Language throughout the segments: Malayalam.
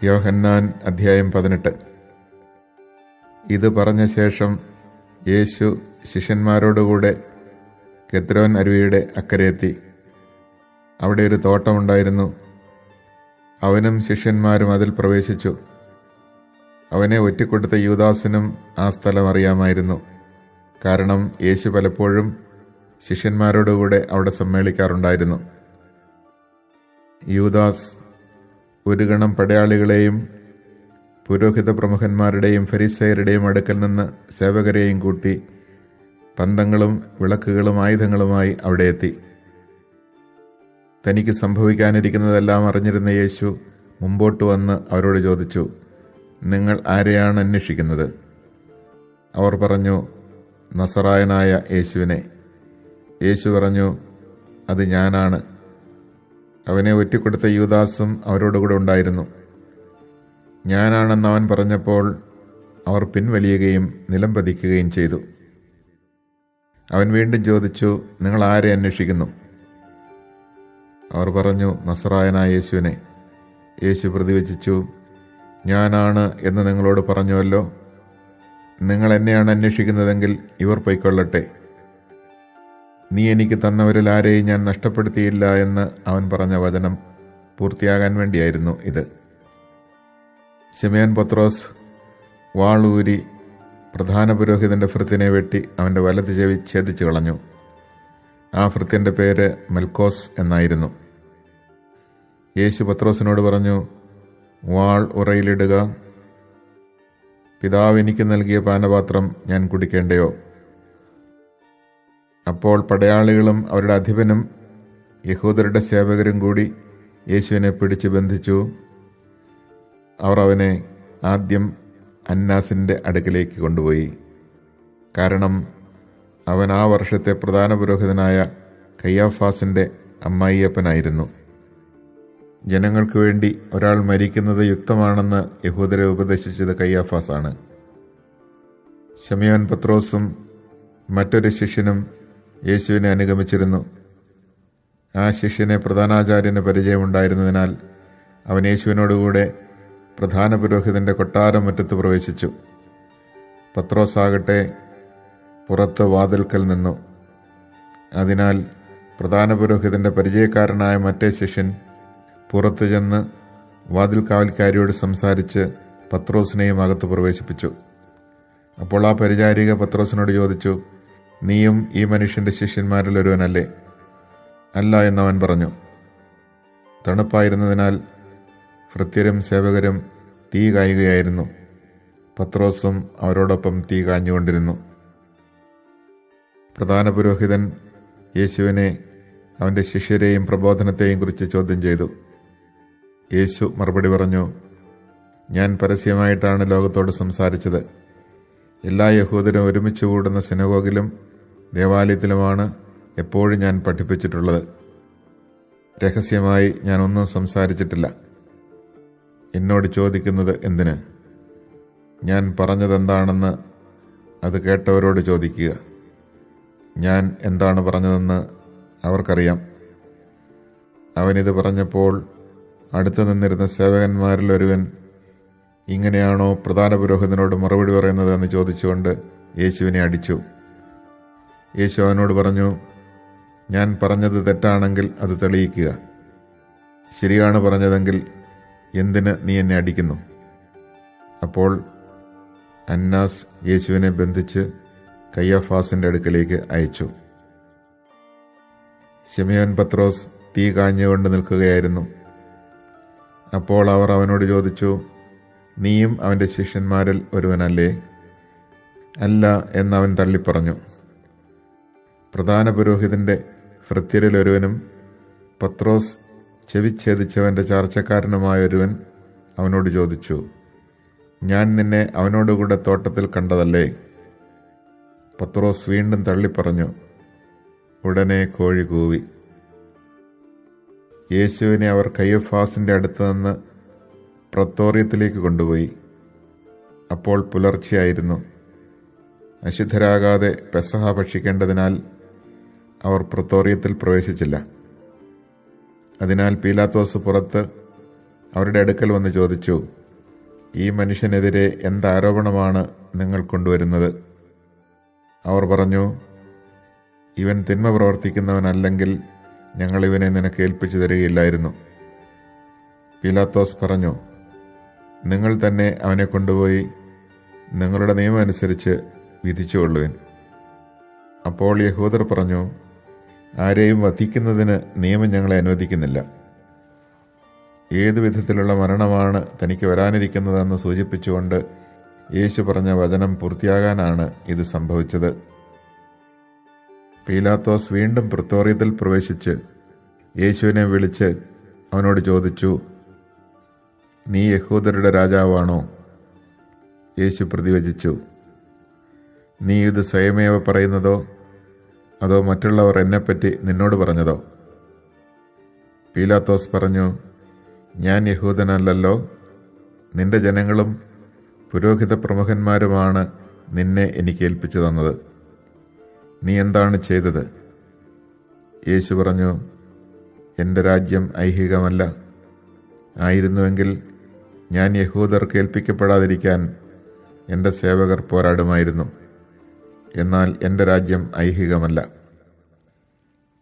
യോഹന്നാൻ അധ്യായം 18. ഇത് പറഞ്ഞ ശേഷം യേശു ശിഷ്യന്മാരോടുകൂടെ കെദ്രോൻ അരുവിയുടെ അക്കരെയെത്തി. അവിടെ ഒരു തോട്ടമുണ്ടായിരുന്നു. അവനും ശിഷ്യന്മാരും അതിൽ പ്രവേശിച്ചു. അവനെ ഒറ്റിക്കൊടുത്ത യൂദാസിനും ആ സ്ഥലം അറിയാമായിരുന്നു. കാരണം യേശു പലപ്പോഴും ശിഷ്യന്മാരോടുകൂടെ അവിടെ സമ്മേളിക്കാറുണ്ടായിരുന്നു. യൂദാസ് ഒരു ഗണം പടയാളികളെയും പുരോഹിത പ്രമുഖന്മാരുടെയും ഫരിസേയരുടെയും അടുക്കൽ നിന്ന് സേവകരെയും കൂട്ടി പന്തങ്ങളും വിളക്കുകളും ആയുധങ്ങളുമായി അവിടെ എത്തി. തനിക്ക് സംഭവിക്കാനിരിക്കുന്നതെല്ലാം അറിഞ്ഞിരുന്ന യേശു മുമ്പോട്ട് വന്ന് അവരോട് ചോദിച്ചു, നിങ്ങൾ ആരെയാണ് അന്വേഷിക്കുന്നത്? അവർ പറഞ്ഞു, നസറായനായ യേശുവിനെ. യേശു പറഞ്ഞു, അത് ഞാനാണ്. അവനെ ഒറ്റിക്കൊടുത്ത യൂദാസും അവരോടുകൂടെ ഉണ്ടായിരുന്നു. ഞാനാണെന്ന് അവൻ പറഞ്ഞപ്പോൾ അവർ പിൻവലിയുകയും നിലം പതിക്കുകയും ചെയ്തു. അവൻ വീണ്ടും ചോദിച്ചു, നിങ്ങൾ ആരെ അന്വേഷിക്കുന്നു? അവർ പറഞ്ഞു, നസറായനായ യേശുവിനെ. യേശു പ്രതിവചിച്ചു, ഞാനാണ് എന്ന് നിങ്ങളോട് പറഞ്ഞുവല്ലോ. നിങ്ങൾ എന്നെയാണ് അന്വേഷിക്കുന്നതെങ്കിൽ ഇവർ പൊയ്ക്കൊള്ളട്ടെ. നീ എനിക്ക് തന്നവരിൽ ആരെയും ഞാൻ നഷ്ടപ്പെടുത്തിയില്ല എന്ന് അവൻ പറഞ്ഞ വചനം പൂർത്തിയാകാൻ വേണ്ടിയായിരുന്നു ഇത്. ശിമയോൻ പത്രോസ് വാളൂരി പ്രധാന പുരോഹിതൻ്റെ ഭൃത്യനെ വെട്ടി അവൻ്റെ വലത് ചെവി ഛേദിച്ചു കളഞ്ഞു. ആ ഭൃത്യൻ്റെ പേര് മൽക്കോസ് എന്നായിരുന്നു. യേശു പത്രോസിനോട് പറഞ്ഞു, വാൾ ഉറയിലിടുക. പിതാവ് എനിക്ക് നൽകിയ പാനപാത്രം ഞാൻ കുടിക്കേണ്ടയോ? അപ്പോൾ പടയാളികളും അവരുടെ അധിപനും യഹൂദരുടെ സേവകരും കൂടി യേശുവിനെ പിടിച്ച് ബന്ധിച്ചു. അവർ അവനെ ആദ്യം അന്നാസിൻ്റെ അടുക്കിലേക്ക് കൊണ്ടുപോയി. കാരണം അവൻ ആ വർഷത്തെ പ്രധാന പുരോഹിതനായ കയ്യാഫാസിൻ്റെ അമ്മായിയപ്പനായിരുന്നു. ജനങ്ങൾക്ക് വേണ്ടി ഒരാൾ മരിക്കുന്നത് യുക്തമാണെന്ന് യഹൂദരെ ഉപദേശിച്ചത് കയ്യാഫാസാണ്. ശിമയോൻ പത്രോസും മറ്റൊരു ശിഷ്യനും യേശുവിനെ അനുഗമിച്ചിരുന്നു. ആ ശിഷ്യനെ പ്രധാനാചാര്യന് പരിചയമുണ്ടായിരുന്നതിനാൽ അവൻ യേശുവിനോടുകൂടെ പ്രധാന പുരോഹിതൻ്റെ കൊട്ടാരമുറ്റത്ത് പ്രവേശിച്ചു. പത്രോസാകട്ടെ പുറത്ത് വാതിൽക്കൽ നിന്നു. അതിനാൽ പ്രധാന പുരോഹിതൻ്റെ പരിചയക്കാരനായ മറ്റേ ശിഷ്യൻ പുറത്തു ചെന്ന് വാതിൽ കാവൽക്കാരിയോട് സംസാരിച്ച് പത്രോസിനെയും അകത്ത് പ്രവേശിപ്പിച്ചു. അപ്പോൾ ആ പരിചാരിക പത്രോസിനോട് ചോദിച്ചു, നീയും ഈ മനുഷ്യൻ്റെ ശിഷ്യന്മാരിൽ ഒരുവനല്ലേ? അല്ല എന്നവൻ പറഞ്ഞു. തണുപ്പായിരുന്നതിനാൽ ഭൃത്യരും സേവകരും തീ കായുകയായിരുന്നു. പത്രോസും അവരോടൊപ്പം തീ കാഞ്ഞുകൊണ്ടിരുന്നു. പ്രധാന പുരോഹിതൻ യേശുവിനെ അവൻ്റെ ശിഷ്യരെയും പ്രബോധനത്തെയും കുറിച്ച് ചോദ്യം ചെയ്തു. യേശു മറുപടി പറഞ്ഞു, ഞാൻ പരസ്യമായിട്ടാണ് ലോകത്തോട് സംസാരിച്ചത്. എല്ലാ യഹൂദരും ഒരുമിച്ച് കൂടുന്ന സിനഗോഗിലും ദേവാലയത്തിലുമാണ് എപ്പോഴും ഞാൻ പഠിപ്പിച്ചിട്ടുള്ളത്. രഹസ്യമായി ഞാൻ ഒന്നും സംസാരിച്ചിട്ടില്ല. എന്നോട് ചോദിക്കുന്നത് എന്തിന്? ഞാൻ പറഞ്ഞതെന്താണെന്ന് അത് കേട്ടവരോട് ചോദിക്കുക. ഞാൻ എന്താണ് പറഞ്ഞതെന്ന് അവർക്കറിയാം. അവനിത് പറഞ്ഞപ്പോൾ അടുത്തു നിന്നിരുന്ന സേവകന്മാരിൽ ഒരുവൻ, ഇങ്ങനെയാണോ പ്രധാന പുരോഹിതനോട് മറുപടി പറയുന്നത് എന്ന് ചോദിച്ചുകൊണ്ട് യേശുവിനെ അടിച്ചു. യേശു അവനോട് പറഞ്ഞു, ഞാൻ പറഞ്ഞത് തെറ്റാണെങ്കിൽ അത് തെളിയിക്കുക. ശരിയാണ് പറഞ്ഞതെങ്കിൽ എന്തിന് നീ എന്നെ അടിക്കുന്നു? അപ്പോൾ അന്നാസ് യേശുവിനെ ബന്ധിച്ച് കയ്യാഫാസിൻ്റെ അടുക്കലേക്ക് അയച്ചു. ശിമയോൻ പത്രോസ് തീ കാഞ്ഞുകൊണ്ട് നിൽക്കുകയായിരുന്നു. അപ്പോൾ അവർ അവനോട് ചോദിച്ചു, നീയും അവൻ്റെ ശിഷ്യന്മാരിൽ ഒരുവനല്ലേ? അല്ല എന്നവൻ തള്ളിപ്പറഞ്ഞു. പ്രധാന പുരോഹിതൻ്റെ ഭൃത്യരിൽ ഒരുവനും പത്രോസ് ചെവിച്ഛേദിച്ചവൻ്റെ ചാർച്ചക്കാരനുമായൊരുവൻ അവനോട് ചോദിച്ചു, ഞാൻ നിന്നെ അവനോടുകൂടെ തോട്ടത്തിൽ കണ്ടതല്ലേ? പത്രോസ് വീണ്ടും തള്ളിപ്പറഞ്ഞു. ഉടനെ കോഴി കൂവി. യേശുവിനെ അവർ കയ്യഫാസിൻ്റെ അടുത്ത് നിന്ന് പ്രത്തോറിയത്തിലേക്ക് കൊണ്ടുപോയി. അപ്പോൾ പുലർച്ചെയായിരുന്നു. അശുദ്ധരാകാതെ പെസഹ ഭക്ഷിക്കേണ്ടതിനാൽ അവർ പ്രത്തോറിയത്തിൽ പ്രവേശിച്ചില്ല. അതിനാൽ പീലാത്തോസ് പുറത്ത് അവരുടെ അടുക്കൽ വന്ന് ചോദിച്ചു, ഈ മനുഷ്യനെതിരെ എന്താരോപണമാണ് നിങ്ങൾ കൊണ്ടുവരുന്നത്? അവർ പറഞ്ഞു, ഇവൻ തിന്മ പ്രവർത്തിക്കുന്നവനല്ലെങ്കിൽ ഞങ്ങൾ ഇവനെ നിനക്ക് ഏൽപ്പിച്ചു തരികയില്ലായിരുന്നു. പീലാത്തോസ് പറഞ്ഞു, നിങ്ങൾ തന്നെ അവനെ കൊണ്ടുപോയി നിങ്ങളുടെ നിയമം അനുസരിച്ച് വിധിച്ചുകൊള്ളുവിൻ. അപ്പോൾ യഹൂദർ പറഞ്ഞു, ആരെയും വധിക്കുന്നതിന് നിയമം ഞങ്ങളെ അനുവദിക്കുന്നില്ല. ഏതു വിധത്തിലുള്ള മരണമാണ് തനിക്ക് വരാനിരിക്കുന്നതെന്ന് സൂചിപ്പിച്ചുകൊണ്ട് യേശു പറഞ്ഞ വചനം പൂർത്തിയാകാനാണ് ഇത് സംഭവിച്ചത്. പീലാത്തോസ് വീണ്ടും പ്രത്തോറിയത്തിൽ പ്രവേശിച്ച് യേശുവിനെ വിളിച്ച് അവനോട് ചോദിച്ചു, നീ യഹൂദരുടെ രാജാവാണോ? യേശു പ്രതിവചിച്ചു, നീ ഇത് സ്വയമേവ പറയുന്നതോ അതോ മറ്റുള്ളവർ എന്നെപ്പറ്റി നിന്നോട് പറഞ്ഞതോ? പീലാത്തോസ് പറഞ്ഞു, ഞാൻ യഹൂദനല്ലല്ലോ. നിന്റെ ജനങ്ങളും പുരോഹിത പ്രമുഖന്മാരുമാണ് നിന്നെ എനിക്ക് ഏൽപ്പിച്ചു തന്നത്. നീ എന്താണ് ചെയ്തത്? യേശു പറഞ്ഞു, എൻ്റെ രാജ്യം ഐഹികമല്ല. ആയിരുന്നുവെങ്കിൽ ഞാൻ യഹൂദർക്ക് ഏൽപ്പിക്കപ്പെടാതിരിക്കാൻ എൻ്റെ സേവകർ പോരാടുമായിരുന്നു. എന്നാൽ എൻ്റെ രാജ്യം ഐഹികമല്ല.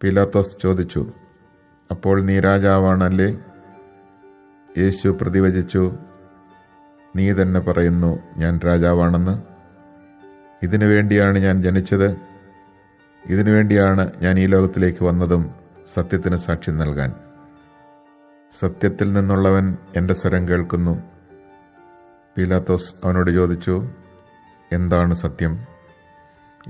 പീലാത്തോസ് ചോദിച്ചു, അപ്പോൾ നീ രാജാവാണല്ലേ? യേശു പ്രതിവചിച്ചു, നീ തന്നെ പറയുന്നു ഞാൻ രാജാവാണെന്ന്. ഇതിനു വേണ്ടിയാണ് ഞാൻ ജനിച്ചത്. ഇതിനുവേണ്ടിയാണ് ഞാൻ ഈ ലോകത്തിലേക്ക് വന്നതും സത്യത്തിന് സാക്ഷ്യം നൽകാൻ. സത്യത്തിൽ നിന്നുള്ളവൻ എൻ്റെ സ്വരം കേൾക്കുന്നു. പീലാത്തോസ് അവനോട് ചോദിച്ചു, എന്താണ് സത്യം?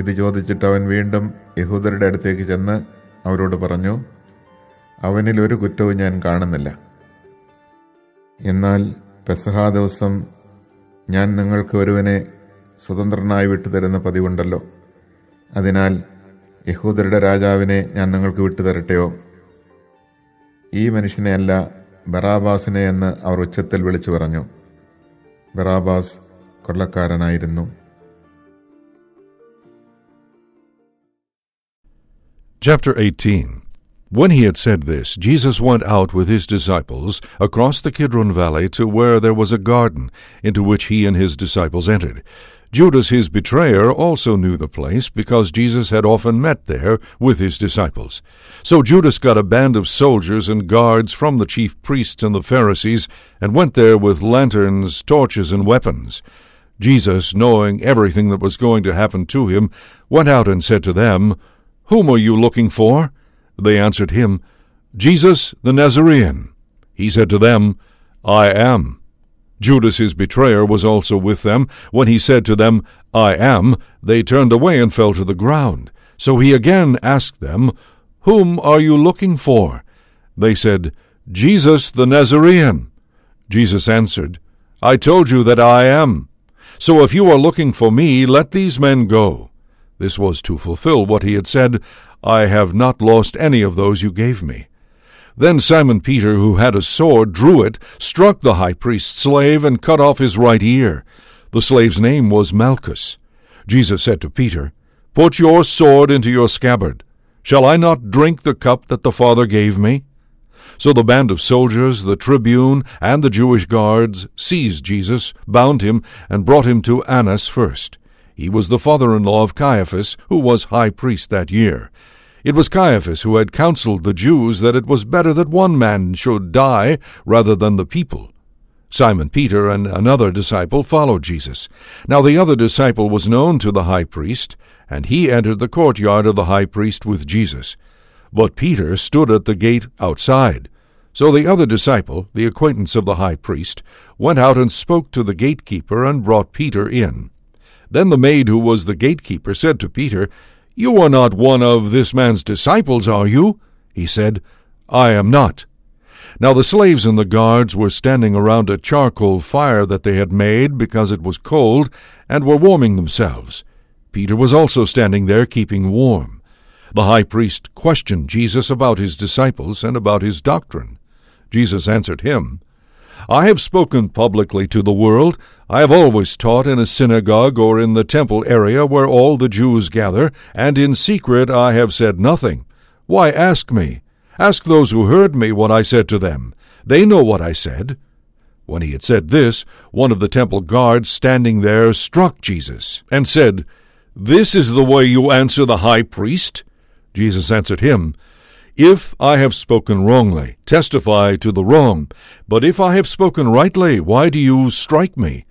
ഇത് ചോദിച്ചിട്ട് അവൻ വീണ്ടും യഹൂദരുടെ അടുത്തേക്ക് ചെന്ന് അവരോട് പറഞ്ഞു, അവനിൽ ഒരു കുറ്റവും ഞാൻ കാണുന്നില്ല. എന്നാൽ പെസഹാ ദിവസം ഞാൻ നിങ്ങൾക്ക് ഒരുവനെ സ്വതന്ത്രനായി വിട്ടുതരുന്ന പതിവുണ്ടല്ലോ. അതിനാൽ യഹൂദരുടെ രാജാവിനെ ഞാൻ നിങ്ങൾക്ക് വിട്ടുതരട്ടെയോ? ഈ മനുഷ്യനെയല്ല, ബറാബാസിനെ എന്ന് അവർ ഉച്ചത്തിൽ വിളിച്ചു പറഞ്ഞു. Barabbas കൊള്ളക്കാരനായിരുന്നു. Chapter 18. When he had said this, Jesus went out with his disciples across the Kidron Valley to where there was a garden, into which he and his disciples entered. Judas, his betrayer, also knew the place, because Jesus had often met there with his disciples. So Judas got a band of soldiers and guards from the chief priests and the Pharisees, and went there with lanterns, torches, and weapons. Jesus, knowing everything that was going to happen to him, went out and said to them, "Whom are you looking for?" They answered him, "Jesus the Nazarene." He said to them, "I am." Judas his betrayer was also with them. When he said to them, "I am," they turned away and fell to the ground. So he again asked them, "Whom are you looking for?" They said, "Jesus the Nazarene." Jesus answered, "I told you that I am. So if you are looking for me, let these men go." This was to fulfill what he had said, "I have not lost any of those you gave me." Then Simon Peter, who had a sword, drew it, struck the high priest's slave, and cut off his right ear. The slave's name was Malchus. Jesus said to Peter, "Put your sword into your scabbard. Shall I not drink the cup that the Father gave me?" So the band of soldiers, the tribune, and the Jewish guards seized Jesus, bound him, and brought him to Annas first. He was the father-in-law of Caiaphas, who was high priest that year. It was Caiaphas who had counseled the Jews that it was better that one man should die rather than the people. Simon Peter and another disciple followed Jesus. Now the other disciple was known to the high priest, and he entered the courtyard of the high priest with Jesus. But Peter stood at the gate outside. So the other disciple, the acquaintance of the high priest, went out and spoke to the gatekeeper and brought Peter in. Then the maid who was the gatekeeper said to Peter, "You are not one of this man's disciples, are you?" He said, "I am not." Now the slaves and the guards were standing around a charcoal fire that they had made because it was cold, and were warming themselves. Peter was also standing there keeping warm. The high priest questioned Jesus about his disciples and about his doctrine. Jesus answered him, "I have spoken publicly to the world. I have always taught in a synagogue or in the temple area where all the Jews gather, and in secret I have said nothing. Why ask me? Ask those who heard me what I said to them. They know what I said." When he had said this, one of the temple guards standing there struck Jesus, and said, "This is the way you answer the high priest?" Jesus answered him, "If I have spoken wrongly, testify to the wrong. But if I have spoken rightly, why do you strike me?"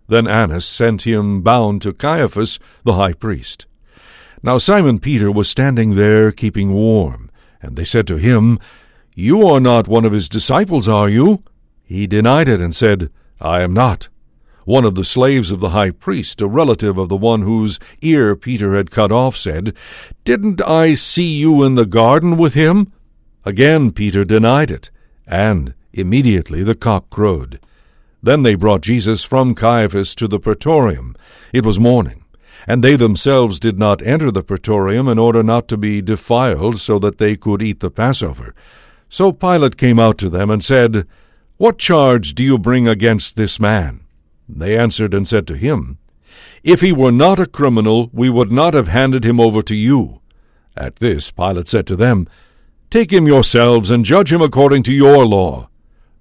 Then Annas sent him bound to Caiaphas, the high priest. Now Simon Peter was standing there keeping warm, and they said to him, "You are not one of his disciples, are you?" He denied it and said, "I am not." One of the slaves of the high priest, a relative of the one whose ear Peter had cut off, said, "Didn't I see you in the garden with him?" Again Peter denied it, and immediately the cock crowed. Then they brought Jesus from Caiaphas to the praetorium. It was morning, and they themselves did not enter the praetorium in order not to be defiled, so that they could eat the Passover. So Pilate came out to them and said, "What charge do you bring against this man?" They answered and said to him, "If he were not a criminal, we would not have handed him over to you." At this Pilate said to them, "Take him yourselves and judge him according to your law."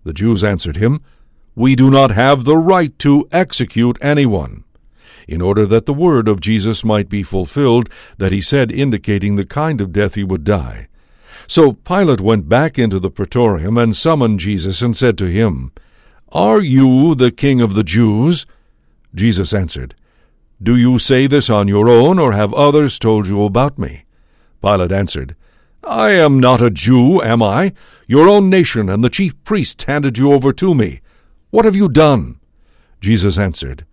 The Jews answered him, "We do not have the right to execute anyone," in order that the word of Jesus might be fulfilled, that he said, indicating the kind of death he would die. So Pilate went back into the praetorium and summoned Jesus and said to him, "Are you the king of the Jews?" Jesus answered, "Do you say this on your own, or have others told you about me?" Pilate answered, "I am not a Jew, am I? Your own nation and the chief priests handed you over to me. What have you done?" Jesus answered,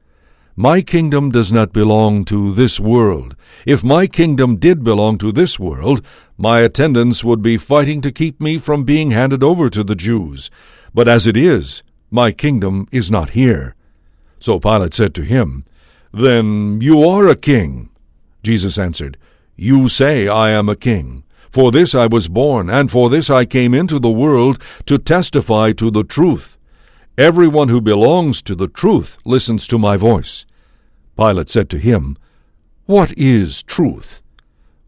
"My kingdom does not belong to this world. If my kingdom did belong to this world, my attendants would be fighting to keep me from being handed over to the Jews. But as it is, my kingdom is not here." So Pilate said to him, "Then you are a king." Jesus answered, "You say I am a king. For this I was born, and for this I came into the world, to testify to the truth. Everyone who belongs to the truth listens to my voice." Pilate said to him, "What is truth?"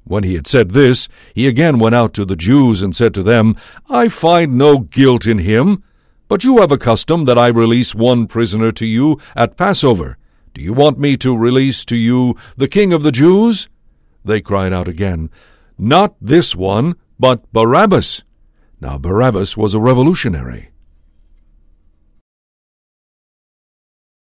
When he had said this, he again went out to the Jews and said to them, "I find no guilt in him. But you have a custom that I release one prisoner to you at Passover. Do you want me to release to you the King of the Jews?" They cried out again, "Not this one, but Barabbas." Now Barabbas was a revolutionary.